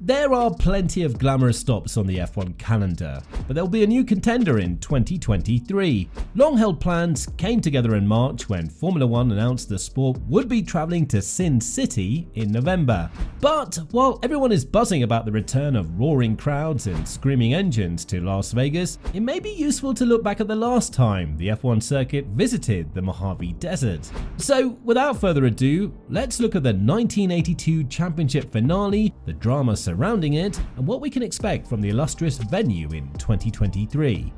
There are plenty of glamorous stops on the F1 calendar, but there'll be a new contender in 2023. Long-held plans came together in March when Formula One announced the sport would be travelling to Sin City in November. But while everyone is buzzing about the return of roaring crowds and screaming engines to Las Vegas, it may be useful to look back at the last time the F1 circuit visited the Mojave Desert. So without further ado, let's look at the 1982 championship finale, the drama surrounding it, and what we can expect from the illustrious venue in 2023.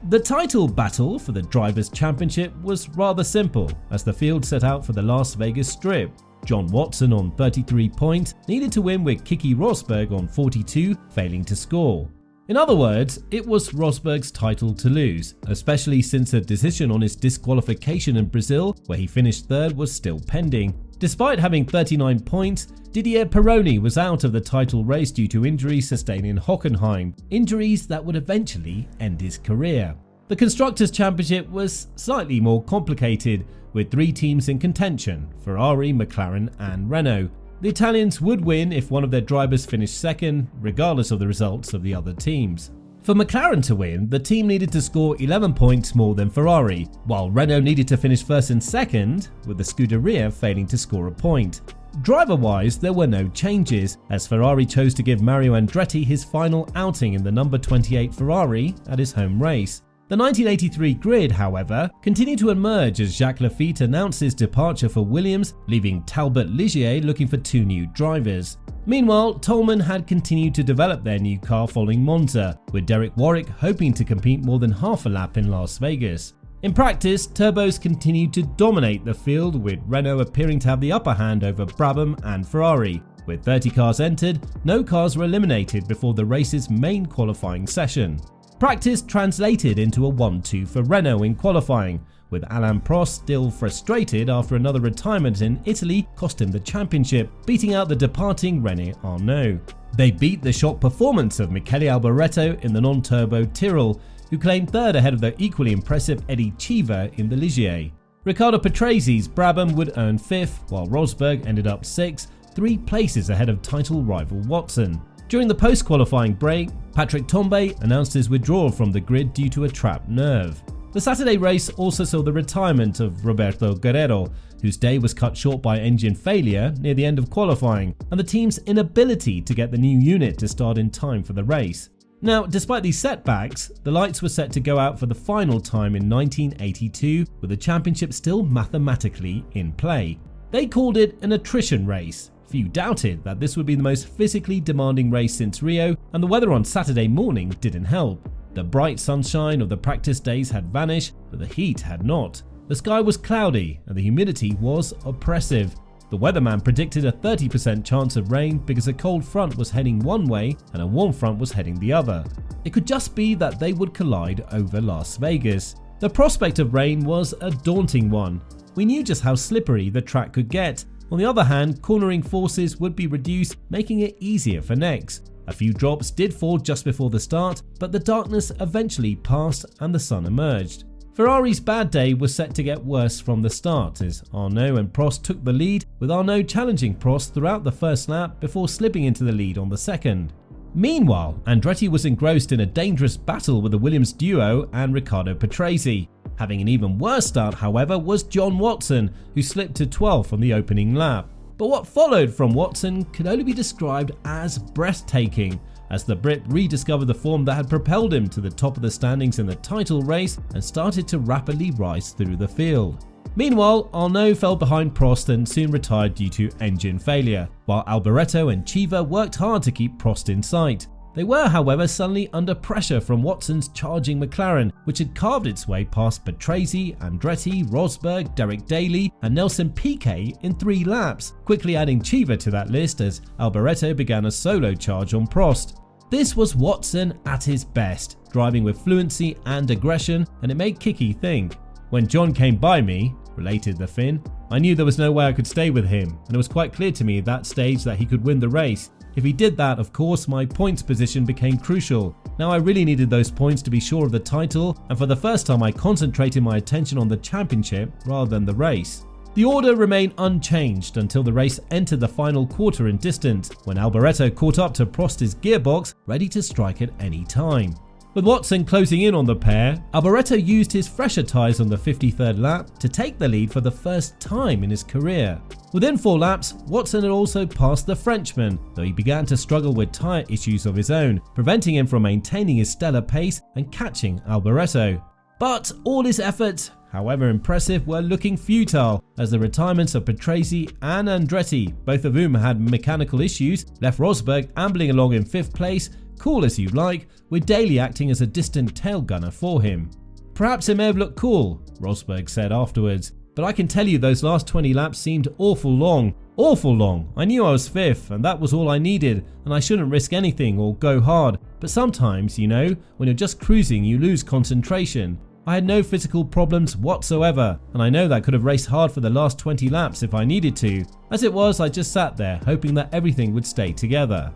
The title battle for the Drivers' Championship was rather simple, as the field set out for the Las Vegas Strip. John Watson on 33 points needed to win, with Keke Rosberg on 42 failing to score. In other words, it was Rosberg's title to lose, especially since a decision on his disqualification in Brazil, where he finished third, was still pending. Despite having 39 points, Didier Pironi was out of the title race due to injuries sustained in Hockenheim, injuries that would eventually end his career. The Constructors' Championship was slightly more complicated, with 3 teams in contention: Ferrari, McLaren and Renault. The Italians would win if one of their drivers finished second, regardless of the results of the other teams. For McLaren to win, the team needed to score 11 points more than Ferrari, while Renault needed to finish first and second, with the Scuderia failing to score a point. Driver-wise, there were no changes, as Ferrari chose to give Mario Andretti his final outing in the number 28 Ferrari at his home race. The 1983 grid, however, continued to emerge as Jacques Laffite announced his departure for Williams, leaving Talbot Ligier looking for 2 new drivers. Meanwhile, Toleman had continued to develop their new car following Monza, with Derek Warwick hoping to compete more than half a lap in Las Vegas. In practice, turbos continued to dominate the field, with Renault appearing to have the upper hand over Brabham and Ferrari. With 30 cars entered, no cars were eliminated before the race's main qualifying session. Practice translated into a 1-2 for Renault in qualifying, with Alain Prost still frustrated after another retirement in Italy cost him the championship, beating out the departing René Arnoux. They beat the shock performance of Michele Alboreto in the non-turbo Tyrrell, who claimed third ahead of the equally impressive Eddie Cheever in the Ligier. Riccardo Patrese Brabham would earn 5th, while Rosberg ended up 6th, 3 places ahead of title rival Watson. During the post-qualifying break, Patrick Tambay announced his withdrawal from the grid due to a trapped nerve. The Saturday race also saw the retirement of Roberto Guerrero, whose day was cut short by engine failure near the end of qualifying, and the team's inability to get the new unit to start in time for the race. Now, despite these setbacks, the lights were set to go out for the final time in 1982, with the championship still mathematically in play. They called it an attrition race. Few doubted that this would be the most physically demanding race since Rio, and the weather on Saturday morning didn't help. The bright sunshine of the practice days had vanished, but the heat had not. The sky was cloudy and the humidity was oppressive. The weatherman predicted a 30% chance of rain because a cold front was heading one way and a warm front was heading the other. It could just be that they would collide over Las Vegas. The prospect of rain was a daunting one. We knew just how slippery the track could get. On the other hand, cornering forces would be reduced, making it easier for necks. A few drops did fall just before the start, but the darkness eventually passed and the sun emerged. Ferrari's bad day was set to get worse from the start, as Arnoux and Prost took the lead, with Arnoux challenging Prost throughout the first lap before slipping into the lead on the second. Meanwhile, Andretti was engrossed in a dangerous battle with the Williams duo and Riccardo Patrese. Having an even worse start, however, was John Watson, who slipped to 12th on the opening lap. But what followed from Watson could only be described as breathtaking, as the Brit rediscovered the form that had propelled him to the top of the standings in the title race and started to rapidly rise through the field. Meanwhile, Arnoux fell behind Prost and soon retired due to engine failure, while Alboreto and Cheever worked hard to keep Prost in sight. They were, however, suddenly under pressure from Watson's charging McLaren, which had carved its way past Patrese, Andretti, Rosberg, Derek Daly and Nelson Piquet in 3 laps, quickly adding Cheever to that list as Alboreto began a solo charge on Prost. This was Watson at his best, driving with fluency and aggression, and it made Keke think. When John came by me, related the Finn, I knew there was no way I could stay with him, and it was quite clear to me at that stage that he could win the race. If he did that, of course, my points position became crucial. Now I really needed those points to be sure of the title, and for the first time I concentrated my attention on the championship rather than the race. The order remained unchanged until the race entered the final quarter in distance, when Alboreto caught up to Prost's gearbox, ready to strike at any time. With Watson closing in on the pair, Alboreto used his fresher tyres on the 53rd lap to take the lead for the first time in his career. Within 4 laps, Watson had also passed the Frenchman, though he began to struggle with tyre issues of his own, preventing him from maintaining his stellar pace and catching Alboreto. But all his efforts, however impressive, were looking futile, as the retirements of Patrese and Andretti, both of whom had mechanical issues, left Rosberg ambling along in 5th place, cool as you like, with Daly acting as a distant tail gunner for him. "Perhaps it may have looked cool," Rosberg said afterwards, "but I can tell you those last 20 laps seemed awful long. Awful long. I knew I was 5th and that was all I needed, and I shouldn't risk anything or go hard, but sometimes, you know, when you're just cruising you lose concentration. I had no physical problems whatsoever, and I know that I could have raced hard for the last 20 laps if I needed to. As it was, I just sat there hoping that everything would stay together."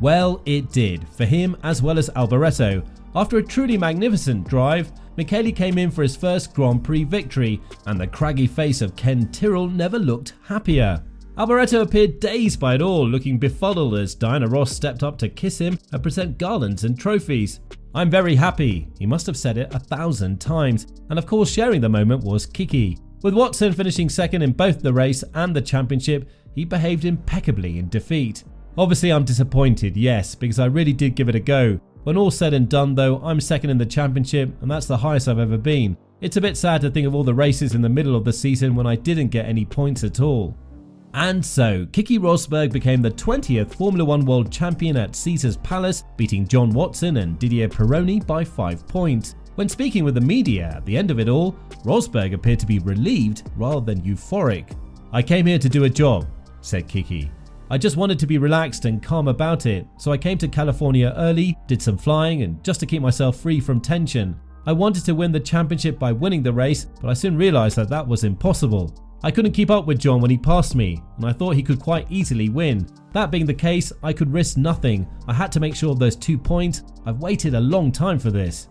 Well, it did, for him as well as Alboreto. After a truly magnificent drive, Michele came in for his first Grand Prix victory, and the craggy face of Ken Tyrrell never looked happier. Alboreto appeared dazed by it all, looking befuddled as Diana Ross stepped up to kiss him and present garlands and trophies. "I'm very happy," he must have said it 1,000 times, and of course sharing the moment was Kiki. With Watson finishing second in both the race and the championship, he behaved impeccably in defeat. Obviously I'm disappointed, yes, because I really did give it a go. When all's said and done though, I'm second in the championship and that's the highest I've ever been. It's a bit sad to think of all the races in the middle of the season when I didn't get any points at all. And so, Kiki Rosberg became the 20th Formula 1 World Champion at Caesars Palace, beating John Watson and Didier Pironi by 5 points. When speaking with the media at the end of it all, Rosberg appeared to be relieved rather than euphoric. "I came here to do a job," said Kiki. "I just wanted to be relaxed and calm about it, so I came to California early, did some flying, and just to keep myself free from tension. I wanted to win the championship by winning the race, but I soon realized that that was impossible. I couldn't keep up with John when he passed me, and I thought he could quite easily win. That being the case, I could risk nothing. I had to make sure of those 2 points. I've waited a long time for this."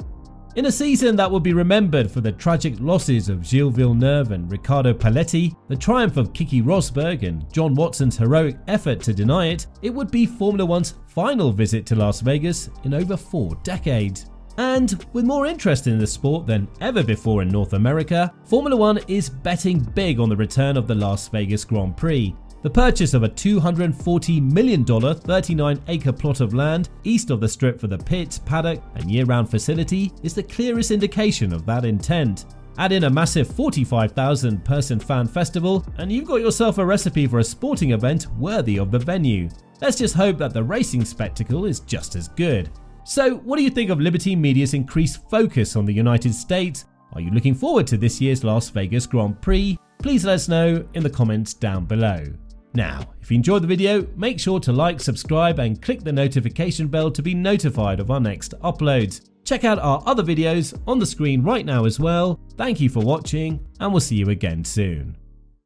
In a season that will be remembered for the tragic losses of Gilles Villeneuve and Riccardo Paletti, the triumph of Kiki Rosberg and John Watson's heroic effort to deny it, it would be Formula One's final visit to Las Vegas in over 4 decades. And with more interest in the sport than ever before in North America, Formula One is betting big on the return of the Las Vegas Grand Prix. The purchase of a $240 million 39-acre plot of land east of the strip for the pits, paddock and year-round facility is the clearest indication of that intent. Add in a massive 45,000 person fan festival and you've got yourself a recipe for a sporting event worthy of the venue. Let's just hope that the racing spectacle is just as good. So what do you think of Liberty Media's increased focus on the United States? Are you looking forward to this year's Las Vegas Grand Prix? Please let us know in the comments down below. Now, if you enjoyed the video, make sure to like, subscribe and click the notification bell to be notified of our next uploads. Check out our other videos on the screen right now as well. Thank you for watching and we'll see you again soon.